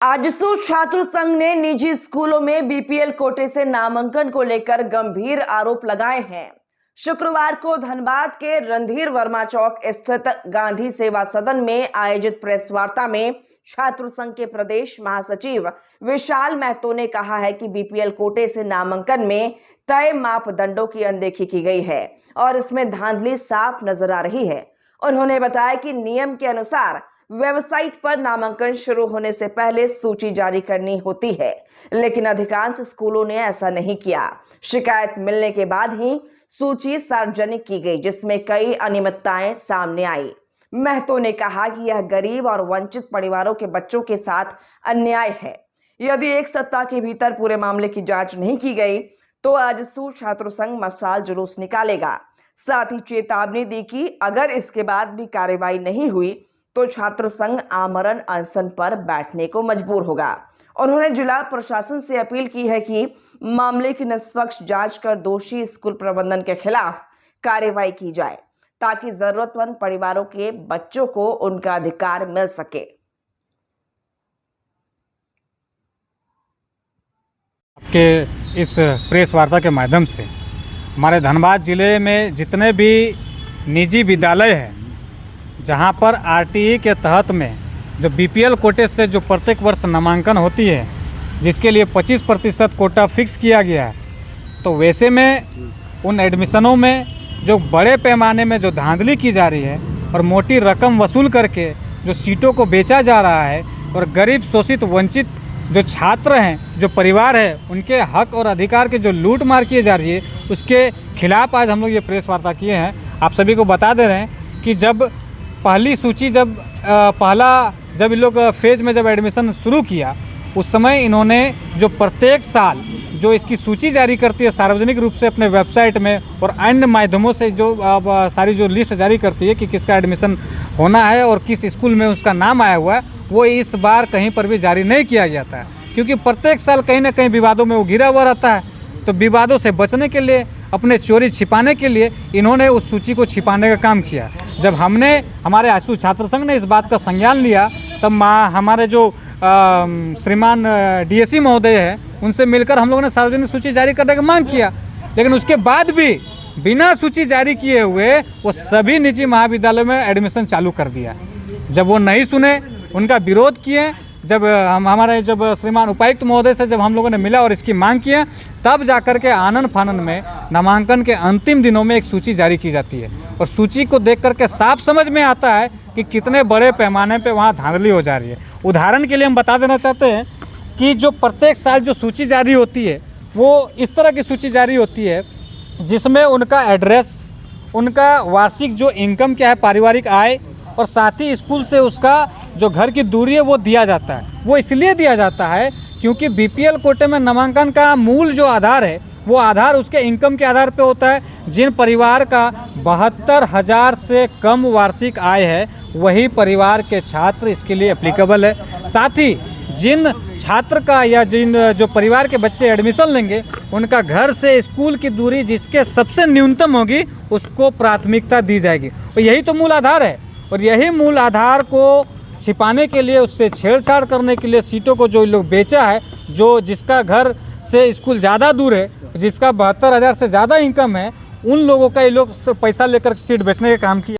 आजसू छात्र संघ ने निजी स्कूलों में बीपीएल कोटे से नामांकन को लेकर गंभीर आरोप लगाए हैं। शुक्रवार को धनबाद के रणधीर वर्मा चौक स्थित गांधी सेवा सदन में आयोजित प्रेस वार्ता में छात्र संघ के प्रदेश महासचिव विशाल महतो ने कहा है कि बीपीएल कोटे से नामांकन में तय मापदंडों की अनदेखी की गई है और इसमें धांधली साफ नजर आ रही है। उन्होंने बताया कि नियम के अनुसार वेबसाइट पर नामांकन शुरू होने से पहले सूची जारी करनी होती है, लेकिन अधिकांश स्कूलों ने ऐसा नहीं किया। शिकायत मिलने के बाद ही सूची सार्वजनिक की गई, जिसमें कई अनियमितताएं सामने आई। महतो ने कहा कि यह गरीब और वंचित परिवारों के बच्चों के साथ अन्याय है। यदि एक सप्ताह के भीतर पूरे मामले की जांच नहीं की गई तो आजसू छात्र संघ मशाल जुलूस निकालेगा। साथ ही चेतावनी दी कि अगर इसके बाद भी कार्रवाई नहीं हुई तो छात्र संघ आमरण अनशन पर बैठने को मजबूर होगा। उन्होंने जिला प्रशासन से अपील की है कि मामले की निष्पक्ष जांच कर दोषी स्कूल प्रबंधन के खिलाफ कार्रवाई की जाए, ताकि जरूरतमंद परिवारों के बच्चों को उनका अधिकार मिल सके। आपके इस प्रेस वार्ता के माध्यम से हमारे धनबाद जिले में जितने भी निजी विद्यालय हैं जहां पर आरटीई के तहत में जो बीपीएल कोटे से जो प्रत्येक वर्ष नामांकन होती है, जिसके लिए 25% कोटा फिक्स किया गया है, तो वैसे में उन एडमिशनों में जो बड़े पैमाने में जो धांधली की जा रही है और मोटी रकम वसूल करके जो सीटों को बेचा जा रहा है और गरीब शोषित वंचित जो छात्र हैं, जो परिवार है, उनके हक और अधिकार के जो लूट मार किए जा रही है, उसके खिलाफ आज हम लोग ये प्रेस वार्ता किए हैं। आप सभी को बता दे रहे हैं कि जब पहली सूची जब इन लोग फेज में जब एडमिशन शुरू किया, उस समय इन्होंने जो प्रत्येक साल जो इसकी सूची जारी करती है सार्वजनिक रूप से अपने वेबसाइट में और अन्य माध्यमों से जो सारी जो लिस्ट जारी करती है कि किसका एडमिशन होना है और किस स्कूल में उसका नाम आया हुआ है, वो इस बार कहीं पर भी जारी नहीं किया गया था, क्योंकि प्रत्येक साल कहीं ना कहीं विवादों में वो घिरा हुआ रहता है। तो विवादों से बचने के लिए, अपने चोरी छिपाने के लिए इन्होंने उस सूची को छिपाने का काम किया। जब हमारे आजसू छात्र संघ ने इस बात का संज्ञान लिया, तब हमारे जो श्रीमान डीएससी महोदय हैं, उनसे मिलकर हम लोगों ने सार्वजनिक सूची जारी करने की मांग किया। लेकिन उसके बाद भी बिना सूची जारी किए हुए वो सभी निजी महाविद्यालयों में एडमिशन चालू कर दिया। जब वो नहीं सुने, उनका विरोध किए, जब जब श्रीमान उपायुक्त महोदय से जब हम लोगों ने मिला और इसकी मांग किया, तब जाकर के आनन फानन में नामांकन के अंतिम दिनों में एक सूची जारी की जाती है और सूची को देख करके साफ समझ में आता है कि कितने बड़े पैमाने पे वहाँ धांधली हो जा रही है। उदाहरण के लिए हम बता देना चाहते हैं कि जो प्रत्येक साल जो सूची जारी होती है, वो इस तरह की सूची जारी होती है जिसमें उनका एड्रेस, उनका वार्षिक जो इनकम क्या है, पारिवारिक आय, और साथ ही स्कूल से उसका जो घर की दूरी है वो दिया जाता है। वो इसलिए दिया जाता है क्योंकि बीपीएल कोटे में नामांकन का मूल जो आधार है, वो आधार उसके इनकम के आधार पे होता है। जिन परिवार का 72,000 से कम वार्षिक आय है, वही परिवार के छात्र इसके लिए एप्लीकेबल है। साथ ही जिन छात्र का या जिन जो परिवार के बच्चे एडमिशन लेंगे, उनका घर से स्कूल की दूरी जिसके सबसे न्यूनतम होगी, उसको प्राथमिकता दी जाएगी। और यही तो मूल आधार है। और यही मूल आधार को छिपाने के लिए, उससे छेड़छाड़ करने के लिए सीटों को जो लोग बेचा है, जिसका घर से स्कूल ज़्यादा दूर है, जिसका 72,000 से ज़्यादा इनकम है, उन लोगों का ये लोग पैसा लेकर सीट बेचने का काम किया।